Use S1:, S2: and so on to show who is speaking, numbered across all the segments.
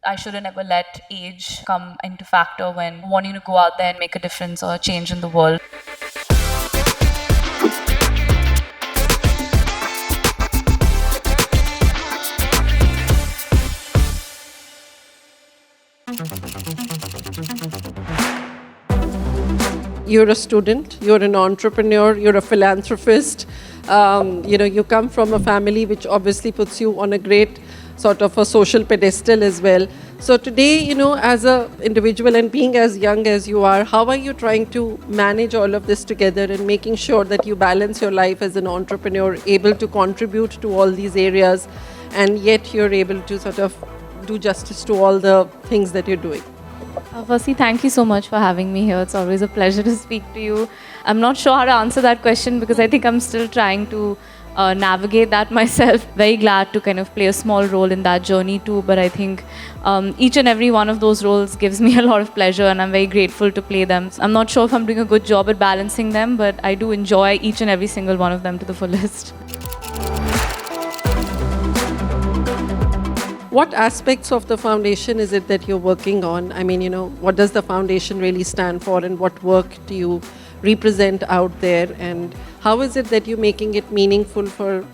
S1: I shouldn't ever let age come into factor when wanting to go out there and make a difference or a change in the world.
S2: You're a student, you're an entrepreneur, you're a philanthropist. You come from a family which obviously puts you on a great sort of a social pedestal as well. So today, as an individual and being as young as you are, how are you trying to manage all of this together and making sure that you balance your life as an entrepreneur, able to contribute to all these areas, and yet you're able to sort of do justice to all the things that you're doing?
S3: Firstly, thank you so much for having me here. It's always a pleasure to speak to you. I'm not sure how to answer that question because I think I'm still trying to navigate that myself. Very glad to kind of play a small role in that journey too. But I think each and every one of those roles gives me a lot of pleasure and I'm very grateful to play them. I'm not sure if I'm doing a good job at balancing them, but I do enjoy each and every single one of them to the fullest.
S2: What aspects of the foundation is it that you're working on? I mean, what does the foundation really stand for and what work do you represent out there? And how is it that you're making it meaningful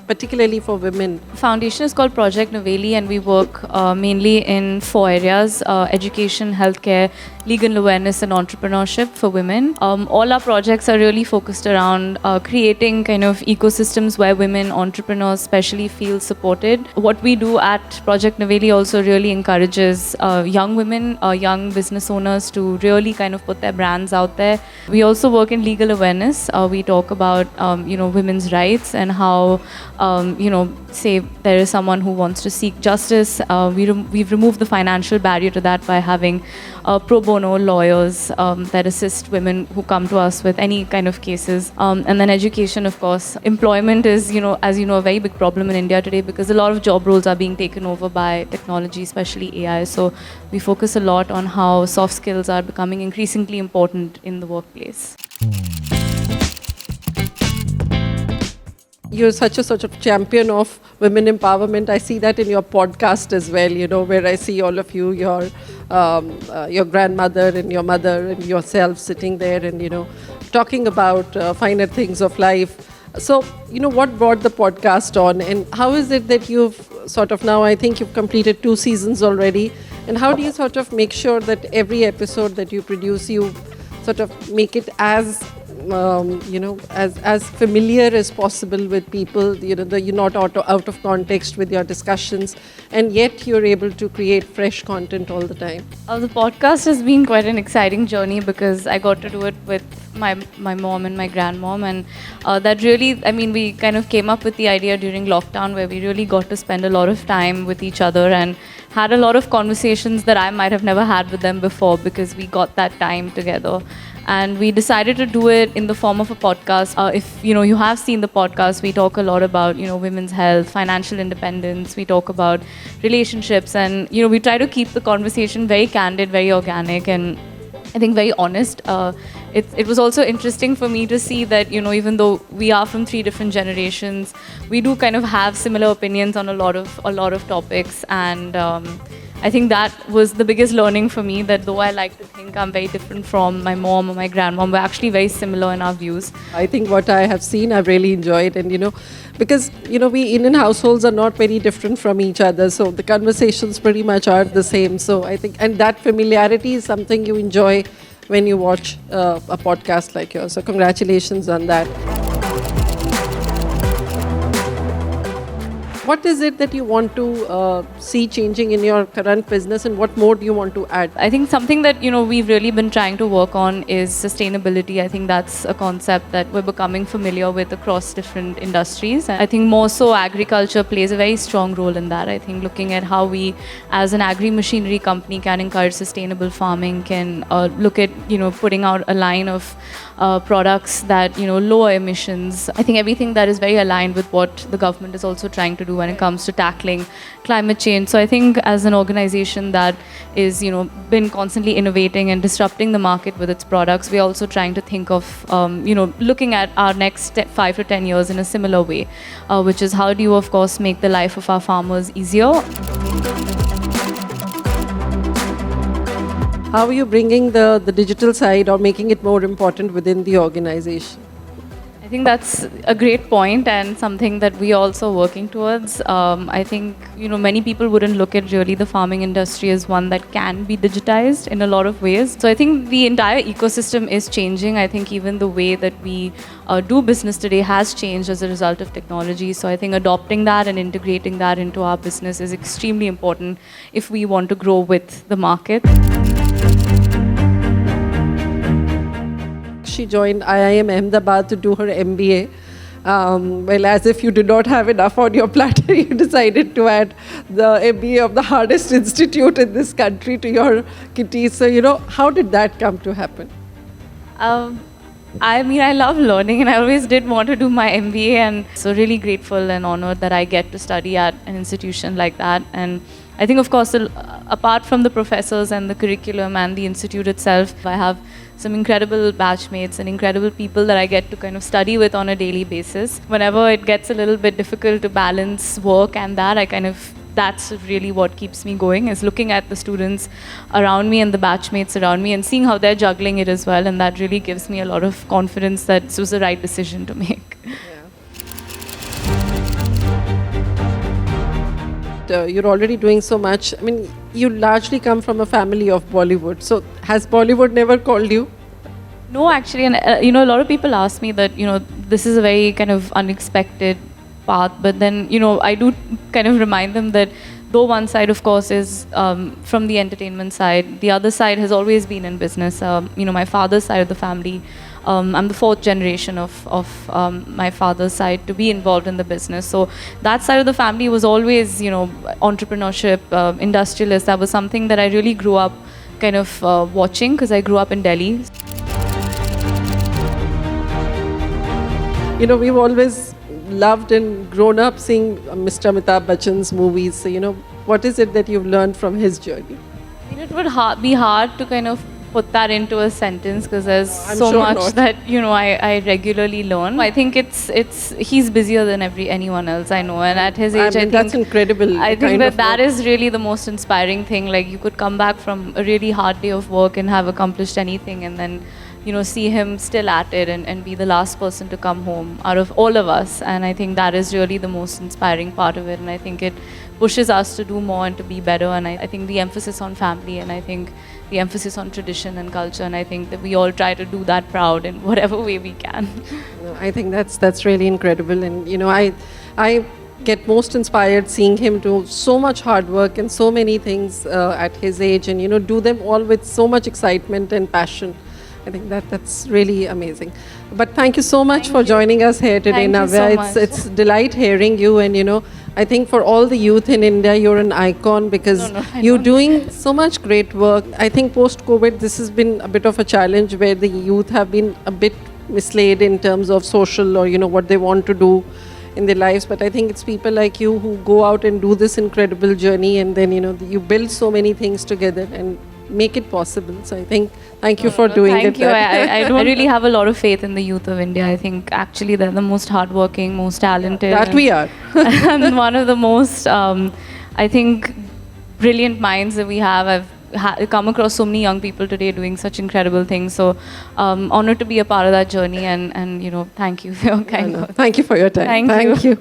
S2: particularly for women?
S3: Foundation is called Project Noveli and we work mainly in 4 areas, education, healthcare, legal awareness and entrepreneurship for women. All our projects are really focused around creating kind of ecosystems where women entrepreneurs especially feel supported. What we do at Project Noveli also really encourages young women, young business owners to really kind of put their brands out there. We also work in legal awareness. We talk about women's rights and how say there is someone who wants to seek justice. We've removed the financial barrier to that by having pro bono lawyers that assist women who come to us with any kind of cases. And then education, of course. Employment is, as you know, a very big problem in India today because a lot of job roles are being taken over by technology, especially AI. So we focus a lot on how soft skills are becoming increasingly important in the workplace.
S2: You're such a sort of champion of women empowerment. I see that in your podcast as well, where I see all of you, your grandmother and your mother and yourself sitting there and, talking about finer things of life. So, what brought the podcast on and how is it that you've sort of now, I think you've completed 2 seasons already. And how do you sort of make sure that every episode that you produce, you sort of make it as as familiar as possible with people, you're not out of context with your discussions, and yet you're able to create fresh content all the time?
S3: The podcast has been quite an exciting journey because I got to do it with my mom and my grandmom, and that really, we kind of came up with the idea during lockdown where we really got to spend a lot of time with each other and had a lot of conversations that I might have never had with them before because we got that time together. And we decided to do it in the form of a podcast. If you have seen the podcast, we talk a lot about women's health, financial independence. We talk about relationships, and we try to keep the conversation very candid, very organic, and I think very honest. It was also interesting for me to see that even though we are from 3 different generations, we do kind of have similar opinions on a lot of topics, and I think that was the biggest learning for me, that though I like to think I'm very different from my mom or my grandmom, we're actually very similar in our views.
S2: I think what I have seen, I've really enjoyed. And, because, we Indian households are not very different from each other. So the conversations pretty much are the same. So I think, and that familiarity is something you enjoy when you watch a podcast like yours. So congratulations on that. What is it that you want to see changing in your current business, and what more do you want to add?
S3: I think something that we've really been trying to work on is sustainability. I think that's a concept that we're becoming familiar with across different industries. I think more so agriculture plays a very strong role in that. I think looking at how we as an agri-machinery company can encourage sustainable farming, can look at putting out a line of products that lower emissions. I think everything that is very aligned with what the government is also trying to do when it comes to tackling climate change. So I think as an organization that is been constantly innovating and disrupting the market with its products, we're also trying to think of looking at our next 5 to 10 years in a similar way, which is how do you of course make the life of our farmers easier.
S2: How are you bringing the digital side or making it more important within the organization?
S3: I think that's a great point and something that we are also working towards. I think many people wouldn't look at really the farming industry as one that can be digitized in a lot of ways. So I think the entire ecosystem is changing. I think even the way that we do business today has changed as a result of technology. So I think adopting that and integrating that into our business is extremely important if we want to grow with the market.
S2: She joined IIM Ahmedabad to do her MBA. Well, as if you did not have enough on your platter, you decided to add the MBA of the hardest institute in this country to your kitty. So, how did that come to happen?
S3: I mean, I love learning and I always did want to do my MBA, and so really grateful and honored that I get to study at an institution like that. And I think, of course, apart from the professors and the curriculum and the institute itself, I have some incredible batchmates and incredible people that I get to kind of study with on a daily basis. Whenever it gets a little bit difficult to balance work and that, that's really what keeps me going, is looking at the students around me and the batchmates around me and seeing how they're juggling it as well. And that really gives me a lot of confidence that this was the right decision to make.
S2: You're already doing so much. I mean, you largely come from a family of Bollywood. So has Bollywood never called you?
S3: No, actually, and a lot of people ask me that, this is a very kind of unexpected path, but then, I do kind of remind them that though one side, of course, is from the entertainment side, the other side has always been in business. My father's side of the family, I'm the fourth generation of my father's side to be involved in the business. So that side of the family was always, entrepreneurship, industrialist. That was something that I really grew up kind of watching because I grew up in Delhi.
S2: We've always loved and grown up seeing Mr. Amitabh Bachchan's movies. So, what is it that you've learned from his journey?
S3: It would be hard to kind of put that into a sentence because there's so
S2: sure
S3: much
S2: not.
S3: that I regularly learn. I think he's busier than anyone else I know, and at his age, I think
S2: that's incredible.
S3: I think that is really the most inspiring thing. Like, you could come back from a really hard day of work and have accomplished anything, and then see him still at it and be the last person to come home out of all of us. And I think that is really the most inspiring part of it. And I think it pushes us to do more and to be better. And I think the emphasis on family, and I think the emphasis on tradition and culture, and I think that we all try to do that proud in whatever way we can.
S2: I think that's really incredible. And, I get most inspired seeing him do so much hard work and so many things at his age, and, do them all with so much excitement and passion. I think that's really amazing. But thank you so much for joining us here today,
S3: Thank you
S2: Navya.
S3: so much.
S2: It's delight hearing you, and I think for all the youth in India, you're an icon because you're doing so much great work. I think post-COVID, this has been a bit of a challenge where the youth have been a bit misled in terms of social or what they want to do in their lives. But I think it's people like you who go out and do this incredible journey, and then you build so many things together and make it possible. So I think thank you for doing
S3: Thank
S2: it.
S3: you. I really have a lot of faith in the youth of India. I think actually they're the most hardworking, most talented.
S2: That we are.
S3: And one of the most, I think, brilliant minds that we have. I've come across so many young people today doing such incredible things. So honored to be a part of that journey, and thank you for your kind words.
S2: Thank you for your time.
S3: Thank you.
S2: you.